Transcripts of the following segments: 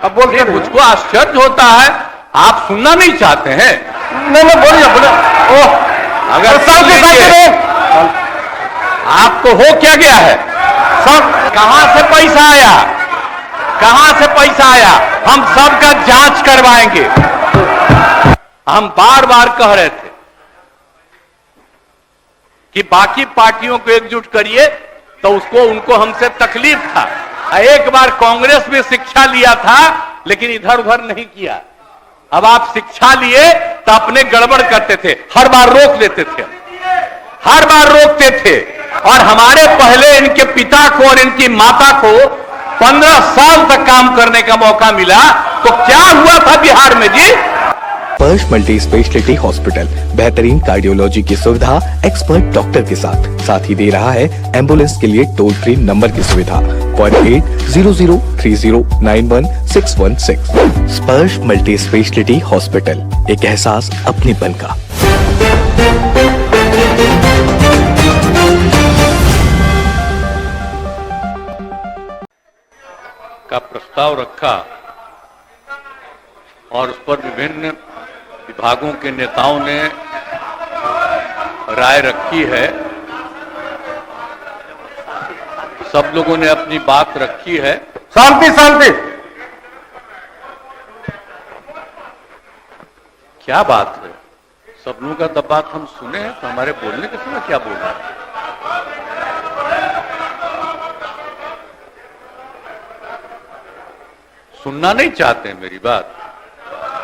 अब बोलिए। मुझको आश्चर्य होता है, आप सुनना नहीं चाहते हैं। नहीं बोलिए बोलिए। ओह, अगर आपको हो क्या गया है? सब कहां से पैसा आया, कहां से पैसा आया? हम सबका जांच करवाएंगे। हम बार बार कह रहे थे कि बाकी पार्टियों को एकजुट करिए, तो उसको उनको हमसे तकलीफ था। एक बार कांग्रेस में शिक्षा लिया था, लेकिन इधर उधर नहीं किया। अब आप शिक्षा लिए तो अपने गड़बड़ करते थे, हर बार रोक देते थे, हर बार रोकते थे। और हमारे पहले इनके पिता को और इनकी माता को 15 साल तक काम करने का मौका मिला, तो क्या हुआ था बिहार में जी? स्पर्श मल्टी स्पेशलिटी हॉस्पिटल बेहतरीन कार्डियोलॉजी की सुविधा एक्सपर्ट डॉक्टर के साथ ही दे रहा है एम्बुलेंस के लिए टोल फ्री नंबर की सुविधा 08003091616। स्पर्श मल्टी स्पेशलिटी हॉस्पिटल, एक एहसास अपनेपन का। प्रस्ताव रखा और उस पर विभिन्न विभागों के नेताओं ने राय रखी है। सब लोगों ने अपनी बात रखी है। शांति शांति। क्या बात है? सब लोगों का तो बात हम सुने हैं, तो हमारे बोलने के समय क्या बोल रहे हैं? सुनना नहीं चाहते मेरी बात?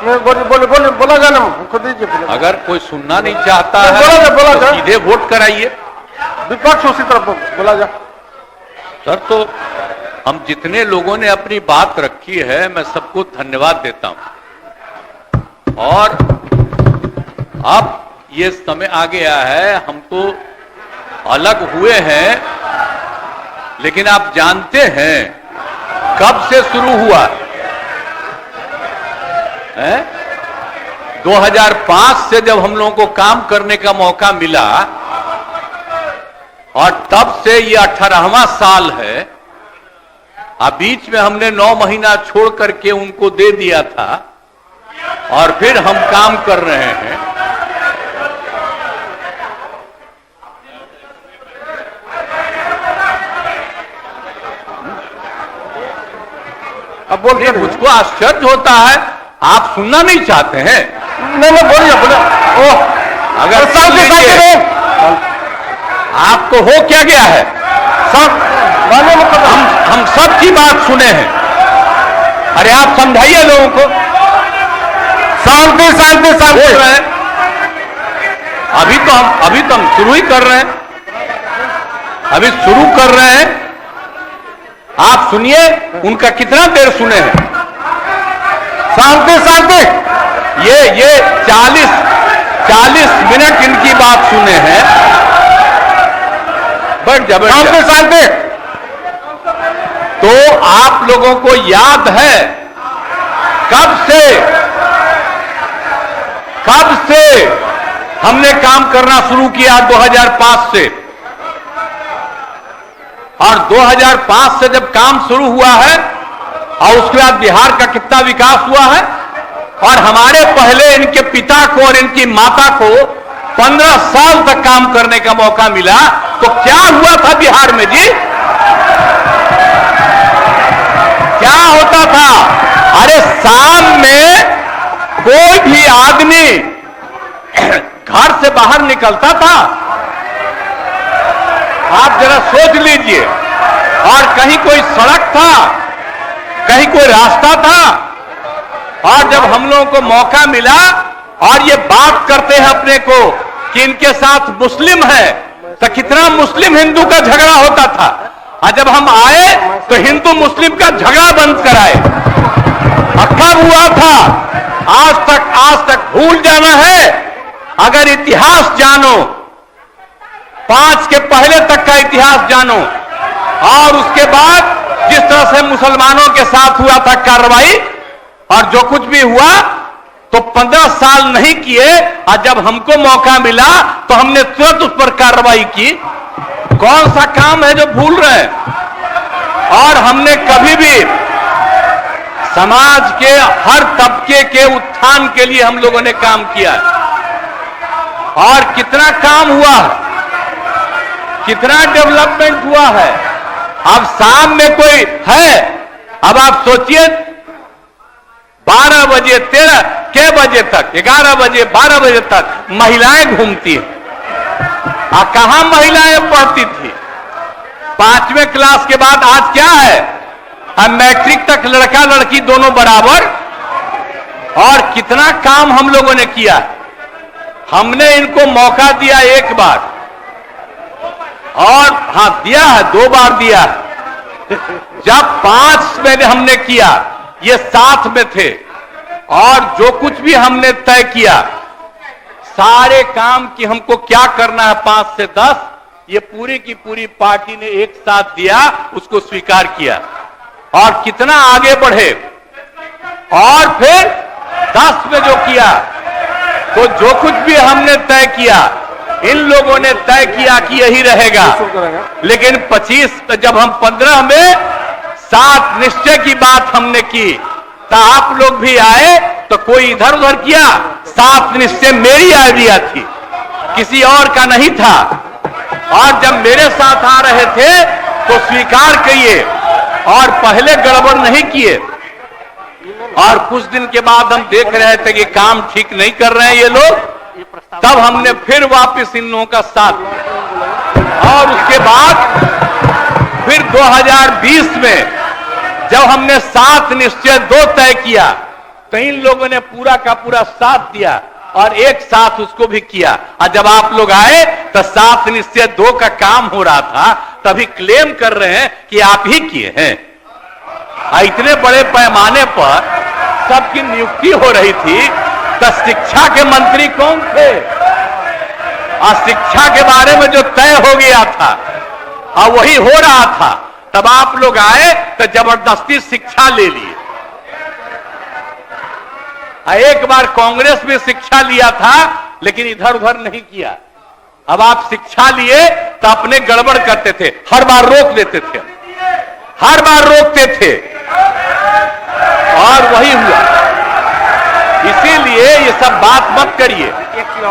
बोला जाना खुद दीजिए। अगर कोई सुनना नहीं चाहता है बोला तो सीधे वोट कराइए। विपक्ष उसी तरफ बोला जा। सर, तो हम जितने लोगों ने अपनी बात रखी है, मैं सबको धन्यवाद देता हूं। और अब ये समय आ गया है, हम तो अलग हुए हैं, लेकिन आप जानते हैं कब से शुरू हुआ है? 2005 से जब हम लोगों को काम करने का मौका मिला, और तब से ये 18वां साल है। अब बीच में हमने 9 महीना छोड़ करके उनको दे दिया था, और फिर हम काम कर रहे हैं। अब बोलिए। मुझको आश्चर्य होता है, आप सुनना नहीं चाहते हैं। नहीं बोलिए बोलिए। ओह, अगर आपको हो क्या गया है? सब हम सब की बात सुने हैं। अरे आप समझाइए लोगों को। शांति शांति शांति। अभी तो हम शुरू ही कर रहे हैं, अभी शुरू कर रहे हैं। आप सुनिए, उनका कितना देर सुने हैं। शांति शांति। ये 40 मिनट इनकी बात सुने हैं। बैठ जा, बैठ जा। शांति शांति। तो आप लोगों को याद है कब से हमने काम करना शुरू किया? 2005 से। और 2005 से जब काम शुरू हुआ है, और उसके बाद बिहार का कितना विकास हुआ है। और हमारे पहले इनके पिता को और इनकी माता को 15 साल तक काम करने का मौका मिला, तो क्या हुआ था बिहार में जी? क्या होता था? अरे शाम में कोई भी आदमी घर से बाहर निकलता था, आप जरा सोच लीजिए, और कहीं कोई सड़क था, कहीं कोई रास्ता था। और जब हम लोगों को मौका मिला, और ये बात करते हैं अपने को कि इनके साथ मुस्लिम है, तो कितना मुस्लिम हिंदू का झगड़ा होता था। और जब हम आए तो हिंदू मुस्लिम का झगड़ा बंद कराए। कब हुआ था? आज तक भूल जाना है। अगर इतिहास जानो, 5 के पहले तक का इतिहास जानो, और उसके बाद जिस तरह से मुसलमानों के साथ हुआ था कार्रवाई, और जो कुछ भी हुआ, तो 15 साल नहीं किए, और जब हमको मौका मिला तो हमने तुरंत उस पर कार्रवाई की। कौन सा काम है जो भूल रहे हैं? और हमने कभी भी समाज के हर तबके के उत्थान के लिए हम लोगों ने काम किया है। और कितना काम हुआ है, कितना डेवलपमेंट हुआ है। अब शाम में कोई है, अब आप सोचिए 12 बजे 13 के बजे तक 11 बजे 12 बजे तक महिलाएं घूमती हैं। कहां महिलाएं पढ़ती थी? 5वें क्लास के बाद आज क्या है, अब मैट्रिक तक लड़का लड़की दोनों बराबर। और कितना काम हम लोगों ने किया। हमने इनको मौका दिया एक बार, और हां दिया है, 2 बार दिया है। जब 5 में हमने किया, ये 7 में थे, और जो कुछ भी हमने तय किया, सारे काम कि हमको क्या करना है 5 से 10, ये पूरी की पूरी पार्टी ने एक साथ दिया, उसको स्वीकार किया और कितना आगे बढ़े। और फिर 10 में जो किया, तो जो कुछ भी हमने तय किया, इन लोगों ने तय किया कि यही रहेगा। लेकिन 25 जब हम 15 में 7 निश्चय की बात हमने की, तो आप लोग भी आए, तो कोई इधर उधर किया। 7 निश्चय मेरी आइडिया थी, किसी और का नहीं था। और जब मेरे साथ आ रहे थे तो स्वीकार किए और पहले गड़बड़ नहीं किए। और कुछ दिन के बाद हम देख रहे थे कि काम ठीक नहीं कर रहे हैं ये लोग, तब हमने फिर वापस इन लोगों का साथ दिया। और उसके बाद फिर 2020 में जब हमने 7 निश्चय 2 तय किया, तो इन लोगों ने पूरा का पूरा साथ दिया और एक साथ उसको भी किया। और जब आप लोग आए तो 7 निश्चय 2 का काम हो रहा था, तभी क्लेम कर रहे हैं कि आप ही किए हैं। इतने बड़े पैमाने पर सबकी नियुक्ति हो रही थी, तो शिक्षा के मंत्री कौन थे? और शिक्षा के बारे में जो तय हो गया था और वही हो रहा था, तब आप लोग आए तो जबरदस्ती शिक्षा ले लिए। एक बार कांग्रेस में शिक्षा लिया था, लेकिन इधर उधर नहीं किया। अब आप शिक्षा लिए तो अपने गड़बड़ करते थे, हर बार रोक देते थे, हर बार रोकते थे, और वही हुआ। इसीलिए ये सब बात मत करिए।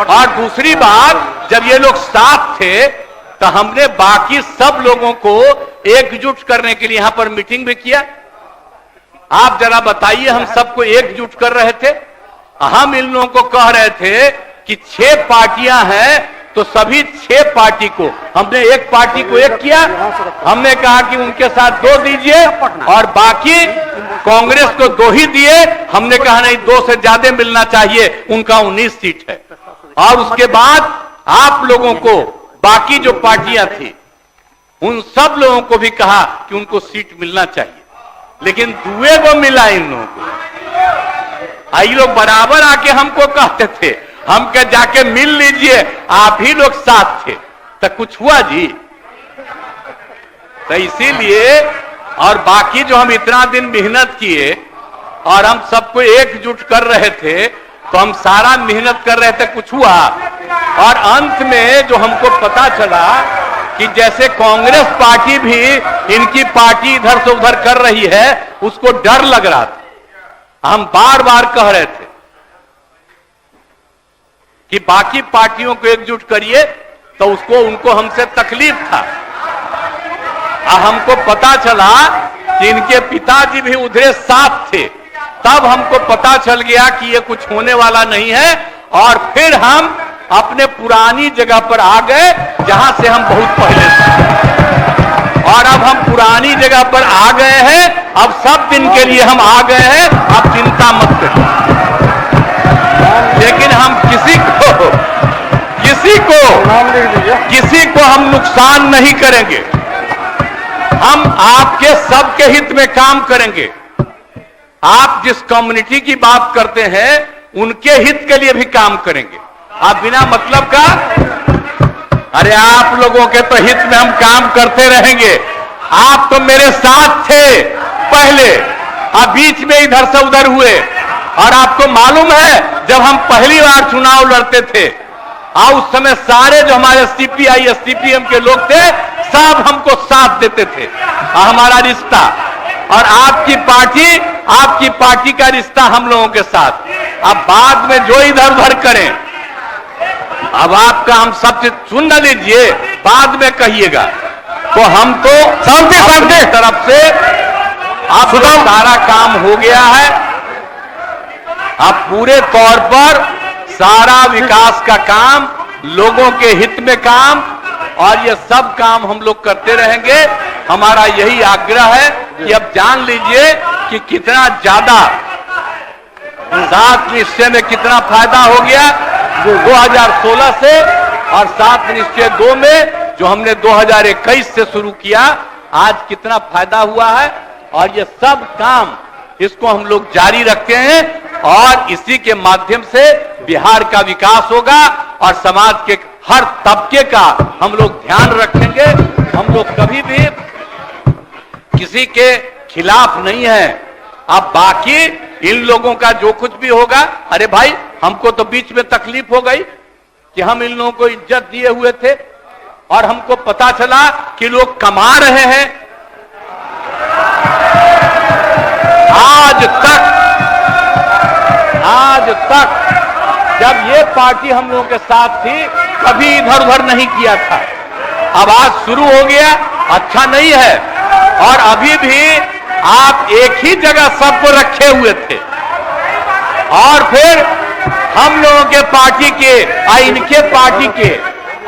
और दूसरी बात, जब ये लोग साथ थे, तो हमने बाकी सब लोगों को एकजुट करने के लिए यहां पर मीटिंग भी किया। आप जरा बताइए, हम सबको एकजुट कर रहे थे। हम इन लोगों को कह रहे थे कि 6 पार्टियां हैं, तो सभी 6 पार्टी को हमने एक पार्टी को एक किया। हमने कहा कि उनके साथ 2 दीजिए, और बाकी कांग्रेस को 2 ही दिए। हमने कहा नहीं, 2 से ज्यादा मिलना चाहिए, उनका 19 सीट है। और उसके बाद आप लोगों को बाकी जो पार्टियां थी, उन सब लोगों को भी कहा कि उनको सीट मिलना चाहिए, लेकिन दुए को मिला इन लोगों को। आई लोग बराबर आके हमको कहते थे, हम क्या जाके मिल लीजिए, आप ही लोग साथ थे, तो कुछ हुआ जी? तो इसीलिए, और बाकी जो हम इतना दिन मेहनत किए और हम सबको एकजुट कर रहे थे, तो हम सारा मेहनत कर रहे थे, कुछ हुआ? और अंत में जो हमको पता चला कि जैसे कांग्रेस पार्टी भी इनकी पार्टी इधर से उधर कर रही है, उसको डर लग रहा था। हम बार बार कह रहे थे कि बाकी पार्टियों को एकजुट करिए, तो उसको उनको हमसे तकलीफ था। हमको पता चला कि इनके पिताजी भी उधरे साथ थे, तब हमको पता चल गया कि ये कुछ होने वाला नहीं है। और फिर हम अपने पुरानी जगह पर आ गए, जहां से हम बहुत पहले थे। और अब हम पुरानी जगह पर आ गए हैं, अब सब दिन के लिए हम आ गए हैं, अब चिंता मत करिए। लेकिन हम किसी को हम नुकसान नहीं करेंगे। हम आपके सबके हित में काम करेंगे। आप जिस कम्युनिटी की बात करते हैं, उनके हित के लिए भी काम करेंगे। आप बिना मतलब का, अरे आप लोगों के तो हित में हम काम करते रहेंगे। आप तो मेरे साथ थे पहले, अब बीच में इधर से उधर हुए। और आपको मालूम है, जब हम पहली बार चुनाव लड़ते थे, उस समय सारे जो हमारे सीपीआई सीपीएम के लोग थे, सब हमको साथ देते थे, हमारा रिश्ता। और आपकी पार्टी आपकी पार्टी का रिश्ता हम लोगों के साथ। अब बाद में जो इधर उधर करें, अब आपका हम सबसे सुन न लीजिए, बाद में कहिएगा। तो हम तो शांति शांति तरफ से आप सारा काम हो गया है। अब पूरे तौर पर सारा विकास का काम, लोगों के हित में काम, और ये सब काम हम लोग करते रहेंगे। हमारा यही आग्रह है कि अब जान लीजिए कि कितना ज्यादा 7 निश्चय में कितना फायदा हो गया 2016 से, और 7 निश्चय 2 में जो हमने 2021 से शुरू किया, आज कितना फायदा हुआ है। और ये सब काम इसको हम लोग जारी रखते हैं, और इसी के माध्यम से बिहार का विकास होगा, और समाज के हर तबके का हम लोग ध्यान रखेंगे। हम लोग कभी भी किसी के खिलाफ नहीं है। अब बाकी इन लोगों का जो कुछ भी होगा, अरे भाई हमको तो बीच में तकलीफ हो गई कि हम इन लोगों को इज्जत दिए हुए थे, और हमको पता चला कि लोग कमा रहे हैं। आज तक जब ये पार्टी हम लोगों के साथ थी, कभी इधर उधर नहीं किया था। अब आज शुरू हो गया, अच्छा नहीं है। और अभी भी आप एक ही जगह सबको रखे हुए थे, और फिर हम लोगों के पार्टी के और इनके पार्टी के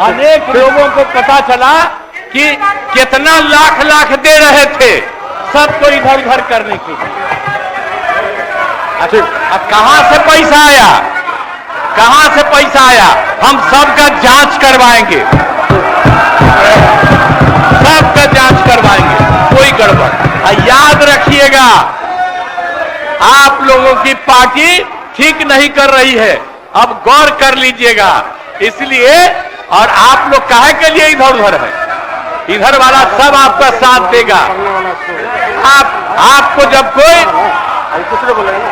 अनेक लोगों को पता चला कि कितना लाख लाख दे रहे थे सबको इधर उधर करने के लिए। अच्छा, अब कहां से पैसा आया, कहां से पैसा आया? हम सबका जांच करवाएंगे, सबका जांच करवाएंगे, कोई गड़बड़। याद रखिएगा, आप लोगों की पार्टी ठीक नहीं कर रही है, अब गौर कर लीजिएगा। इसलिए, और आप लोग काहे के लिए इधर उधर है? इधर वाला सब आपका साथ देगा।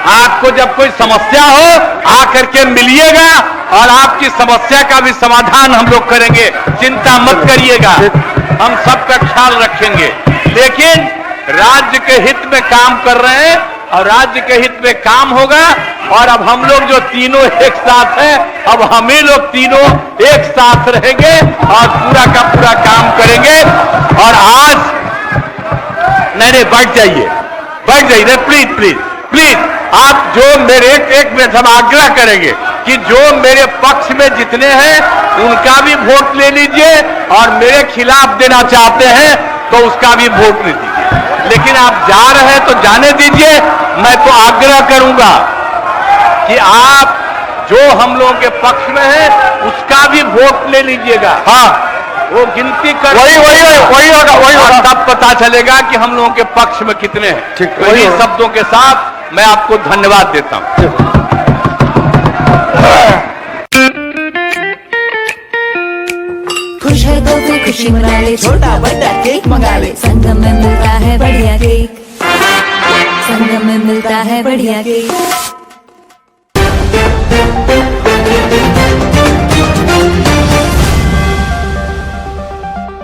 आपको जब कोई समस्या हो, आकर के मिलिएगा, और आपकी समस्या का भी समाधान हम लोग करेंगे। चिंता मत करिएगा, हम सबका ख्याल रखेंगे। लेकिन राज्य के हित में काम कर रहे हैं, और राज्य के हित में काम होगा। और अब हम लोग जो तीनों एक साथ हैं, अब हम ही लोग तीनों एक साथ रहेंगे और पूरा का पूरा काम करेंगे। और आज नहीं, बैठ जाइए, प्लीज प्लीज प्लीज। आप जो मेरे एक मिनट हम आग्रह करेंगे कि जो मेरे पक्ष में जितने हैं उनका भी वोट ले लीजिए, और मेरे खिलाफ देना चाहते हैं तो उसका भी वोट ले दीजिए। लेकिन आप जा रहे हैं तो जाने दीजिए। मैं तो आग्रह करूंगा कि आप जो हम लोगों के पक्ष में है उसका भी वोट ले लीजिएगा। हाँ, वो गिनती कर वही होगा, तब पता चलेगा कि हम लोगों के पक्ष में कितने हैं। वही शब्दों के साथ मैं आपको धन्यवाद देता हूं। खुश है तो फिर खुशी मना ले, छोटा बड़ा केक मंगा ले। संगम में मिलता है बढ़िया केक, संगम में मिलता है बढ़िया केक।